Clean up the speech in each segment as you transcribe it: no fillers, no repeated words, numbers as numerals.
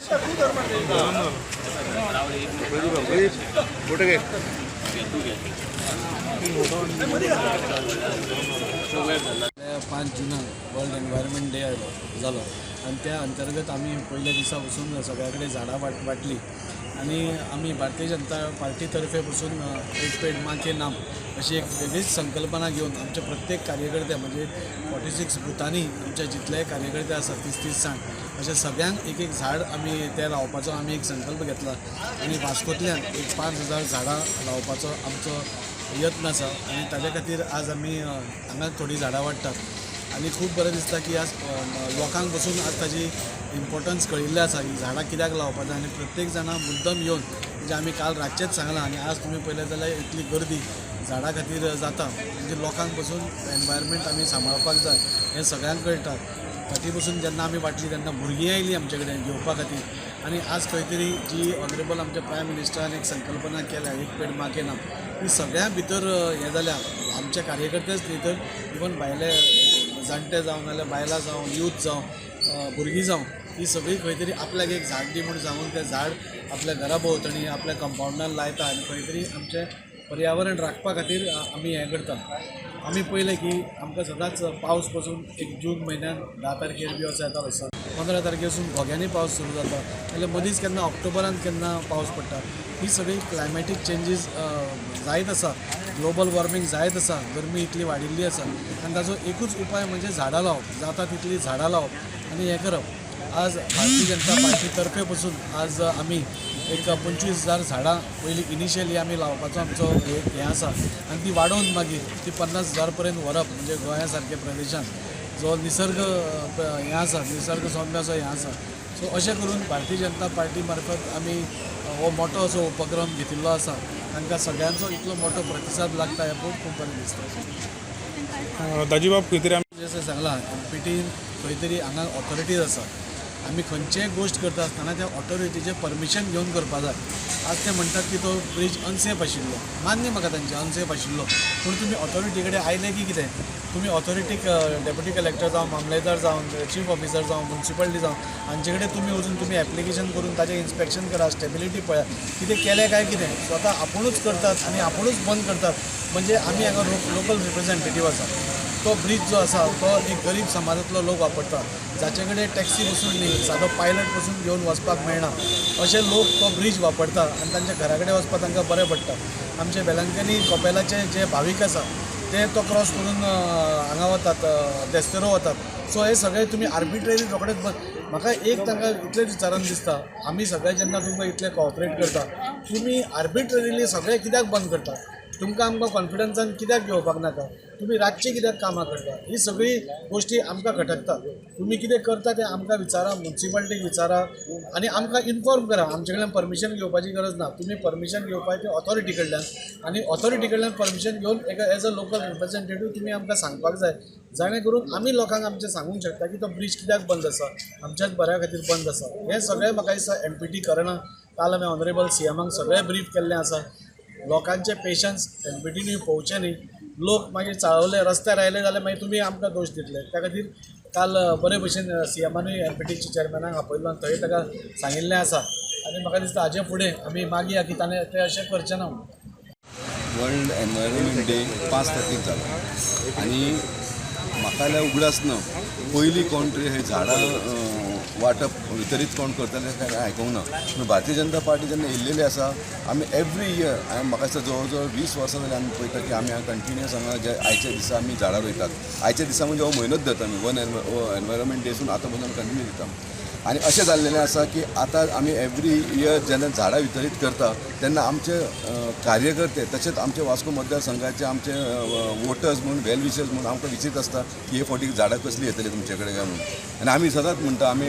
जुनाक world environment day जालो आणि त्या अंतर्गत आम्ही पहिल्या दिसापासून सगळ्याकडे झाडां वाटली आणि आम्ही भारतीय जनता पार्टीतर्फे पासून एक पेड माँ के नाम अशी एक वेगळीच संकल्पना घेऊन आमच्या प्रत्येक कार्यकर्त्या म्हणजे 46 बुथांनी आमच्या जितले कार्यकर्ते आसा 30 जाण अशा सगळ्यांक एक एक झाड आम्ही त्या लावपाचो आम्ही एक संकल्प घेतला आणि वास्कोंतल्यान एक 5000 झाडां लावपाचो आमचो यत्न आसा आणि ताजे खातीर आज आमी हांगा थोडी झाडां वाडटात आणि खूप बरें दिसता की आज लोकांक बसून आज ताजी इम्पॉर्टन्स कळिल्लें आसा ही झाडां कित्याक लावपाचें आणि प्रत्येक जाणां मुद्दम येवन म्हणजे आमी काल रातचेच सांगलां आणि आज तुम्ही पळयलें जाल्यार इतली गर्दी झाडां खातीर जाता म्हणजे लोकांक बसून एनवायरमेंट आमी सांबाळपाक जाय हें सगळ्यांक कळटा फाटीं बसून जेन्ना आमी वाटली तेन्ना भुरगीं आयलीं आमचे कडेन घेवपा खातीर आणि आज खंय तरी जी ऑनरेबल आमच्या प्रायम मिनिस्टरान एक संकल्पना केल्या एक पेड माँ के नाम ही सगळ्या भितर हें जाल्या आमचे कार्यकर्तेच न्ही तर इवन भायले जाणटे जावं नाल्यार बायलां जावं यूथ जावं भुरगीं जावं ही सगळी खंय तरी आपल्याक एक झाड दी म्हूण सांगून तें झाड आपल्या घरा भोंवतणी आपल्या कंपाउंडान लायता आनी खंय तरी आमचें पर्यावरण राखपा खातीर आमी हें करता आमी पळयलें की आमकां सदांच पावस पासून एक जून म्हयन्यान 10 तारखेर बी असो येता आसा 15 तारखेसून घोग्यांनी पावस सुरू जाता नाल्यार मदींच केन्ना ऑक्टोबरान केन्ना पावस पडटा ही सगळी क्लायमॅटीक चेंजीस जायत आसा ग्लोबल वॉर्मिंग जायत आसा गरमी इतली वाडिल्ली आसा आनी ताजो एकूच उपाय म्हणजे झाडां लावप जाता तितली झाडां लावप आनी हें करप आज भारतीय जनता पार्टीतर्फे पासून आज आमी एक 25,000 झाडां पयलीं इनिशियली आमी लावपाचो आमचो हें आसा आनी ती वाडोवन मागीर ती 50,000 पर्यंत व्हरप म्हणजे गोंया सारक्या प्रदेशान जो निसर्ग हें आसा निसर्ग सौंदर्याचो हें आसा सो अशें करून भारतीय जनता पार्टी मार्फत आमी हो मोठो असो उपक्रम घेतिल्लो आसा तांकां सगळ्यांचो इतलो मोठो प्रतिसाद लागता हें पळोवन खूब बरें दिसता दाजीबाब खंय तरी जशें सांगलां एमपीटीन खंय तरी हांगा ऑथॉरिटीज आसा आमी खंयचेय गोश्ट करता आसतना त्या ऑथॉरिटीचें परमिशन घेवन करपा जाय आज ते म्हणटात की तो ब्रीज अनसेफ आशिल्लो मान्य म्हाका तांचें अनसेफ आशिल्लो पूण तुमी ऑथॉरिटी कडेन आयले की कितें तुमी ऑथॉरिटीक डेप्युटी कलेक्टर जावं मामलेदार जावं चीफ ऑफिसर जावं म्युन्सिपालिटी जावं हांचे कडेन तुमी वचून तुमी एप्लिकेशन करून ताचें इन्स्पेक्शन करा स्टेबिलिटी पळया कितें केलें काय कितें स्वता आपुणूच करतात आनी आपुणूच बंद करतात म्हणजे आमी हांगा लोकल रिप्रेझेंटेटीव आसा तो ब्रीज जो आसा तो एक गरीब समाजांतलो लोक वापरता जाचे कडेन टॅक्सी बसून न्ही सादो पायलट बसून घेवन वचपाक मेळना अशे लोक तो ब्रीज वापरता आनी तांच्या घरा कडेन वचपाक तांकां बरें पडटा आमचे बेलंकनी कपेलाचे जे भावीक आसा ते तो क्रॉस करून हांगा वतात देस्तेरो वतात सो हे सगळे तुमी आर्बिट्ररी रोखडेच म्हाका एक तांकां इतलें विचारान दिसता आमी सगळे जेन्ना तुमकां इतले कॉपरेट करता तुमी आर्बिट्ररीली सगळे कित्याक बंद करता तुमकां आमकां कॉन्फिडन्सान कित्याक घेवपाक नाका तुमी रातची कित्याक कामां करता ही सगळी गोश्टी आमकां खटकता तुमी कितें करता तें आमकां विचारा म्युन्सिपालिटीक विचारा आनी आमकां इन्फॉर्म करा आमचे कडल्यान परमिशन घेवपाची गरज ना तुमी परमिशन घेवपाक ते ऑथॉरिटी कडल्यान आनी ऑथॉरिटी कडल्यान परमिशन घेवन एज अ लोकल रिप्रेझेंटेटीव तुमी आमकां सांगपाक जाय जाणे करून आमी लोकांक आमचें सांगूंक शकता की तो ब्रीज कित्याक बंद आसा आमच्याच बऱ्या खातीर बंद आसा हें सगळें म्हाका दिसता एमपीटी करना काल हांवें ऑनरेबल सीएमाक सगळें ब्रीफ केल्लें आसा लोकांचे पेशन्स एमपीटीनी पळोवचे न्ही लोक मागीर चाळवले रस्त्यार आयले जाल्यार मागीर तुमी आमकां दोश दितले त्या खातीर काल बरे भशेन सीएमानूय एमपीटीच्या चेअरमॅनाक आपयलो आनी थंय ताका सांगिल्लें आसा आनी म्हाका दिसता हाचे फुडें आमी मागया की ताणें तें अशें करचें ना वर्ल्ड एनवायरमेंट डे 5 तारखेक जालो आनी म्हाका जाल्यार उगडास ना पयलीं कोण तरी हे झाडां वाटप वितरीत कोण करतले काय आयकूंक ना पूण भारतीय जनता पार्टी जेन्ना येयल्लेली आसा आमी एवरी इयर म्हाका दिसता जवळ जवळ 20 वर्सां जालीं आमी पळयता की आमी कंटिन्युअस हांगा जे आयच्या दिसा आमी झाडां रोयतात आयच्या दिसा म्हणजे हो म्हयनोच जाता आमी वन एनवायरमेंट डेसून आतां पसून कंटिन्यू दिता आनी अशें जाल्लेलें आसा की आतां आमी एवरी इयर जेन्ना झाडां वितरीत करता तेन्ना आमचे कार्यकर्ते तशेंच आमचे वास्को मतदारसंघाचे आमचे वोटर्स म्हणून वेल विशर्स म्हणून आमकां विचारीत आसता की हे फावटी झाडां कसली येतली तुमचे कडेन काय म्हणून आनी आमी सदांच म्हणटा आमी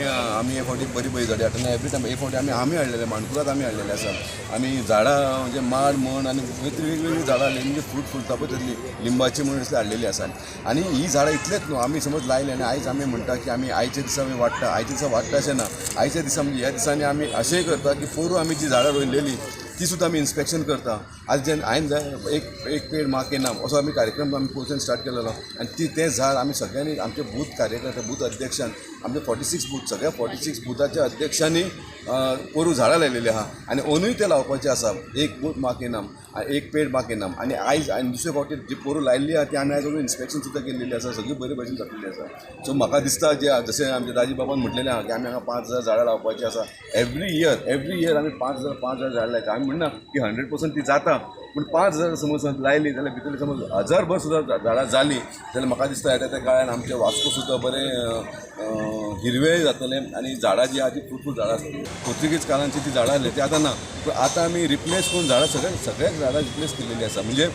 हे फावटी बरी झाडां हाडटना एवरी टायम हे फावटी आमी हाडलेले माणकुरात आमी हाडलेले आसा आमी झाडां म्हणजे माड म्हण आनी वेगवेगळी झाडां हाडलेली म्हणजे फ्रूट फुलता पळय तसली लिंबाची म्हणून असली हाडलेली आसा आनी ही झाडां इतलेच न्हू आमी समज लायले आनी आयज आमी म्हणटा की आमी आयच्या दिसा आमी वाडटा आयच्या दिसा वाडटा अशें ना आयच्या दिसा म्हणजे ह्या दिसांनी आमी अशेंय करता की पोरू आमी जी झाडां रोयलेली ती सुद्दां आमी इन्स्पेक्शन करता. आज जेन्ना हांवें एक पेड माँ के नाम असो आमी कार्यक्रम आमी पोवचेन स्टार्ट केलेलो आनी तें झाड आमी सगळ्यांनी आमचे बूथ कार्यकर्ते बूथ अध्यक्षान आमचे 46 बूथ सगळ्या 46 बुथाच्या अध्यक्षांनी पोरू झाडां लायलेली आहा आनी अंदूय ते लावपाचे आसा. एक बूथ माँ के नाम, एक पेड माँ के नाम आनी आयज आनी दुसरे फावटी जी पोरू लायिल्ली आहा ती आमी आयज इन्स्पेक्शन सुद्दां केल्लेली आसा. सगळी बरे भशेन जातलेली आसा. सो म्हाका दिसता जे जशें आमचे राजीव बाबान म्हटलेलें आहा की आमी हांगा 5,000 झाडां लावपाची आसा. एवरी इयर आमी 5,000 झाडां लायता. आमी म्हणना की 100% ती जाता, पूण 5,000 समज लायली जाल्यार भितर समज 1,000 सुद्दां झाडां जाली जाल्यार म्हाका दिसता येता त्या काळान आमचे वास्को सुद्दां बरें हिरवेळ जातलें आनी झाडां जी आहा ती फ्रुटफूल झाडां आसतलीं. पोर्तुगीज काळांची ती झाडां आसली ती आतां ना, पूण आतां आमी रिप्लेस करून झाडां सगळ्याच झाडां रिप्लेस केल्लेली आसा. म्हणजे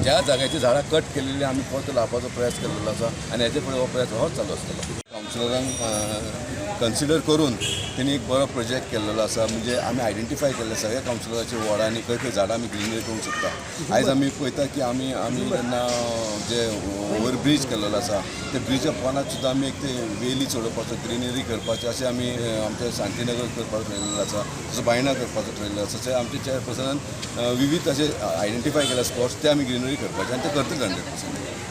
ज्या जाग्याची झाडां कट केलेली आमी परत लावपाचो प्रयास केल्लो आसा आनी हेचे फुडें हो प्रयत्न होच चालू आसतलो. कावन्सिलरांक कन्सिडर करून तेणी एक बरो प्रोजेक्ट केल्लो आसा. म्हणजे आमी आयडेंटिफाय केल्ले सगळ्या कावन्सिलराच्या वॉर्डांनी खंय खंय झाडां आमी ग्रिनरी करूंक शकता. आयज आमी पळयता की आमी जेन्ना जे ओवर ब्रीज केल्लो आसा ते ब्रिजा पोंदाक सुद्दां आमी एक ते वेली चडोवपाचो ग्रिनरी करपाचें अशें आमी आमच्या शांतीनगर करपाचो ठरयल्लो आसा. जसो बायणा करपाचो ठरयल्लो आसा. तशें आमच्या चेअरपर्सनान विविध अशे आयडेंटिफाय केल्या स्पॉट्स ते आमी ग्रिनरी करपाचे आनी ते करतले 100%.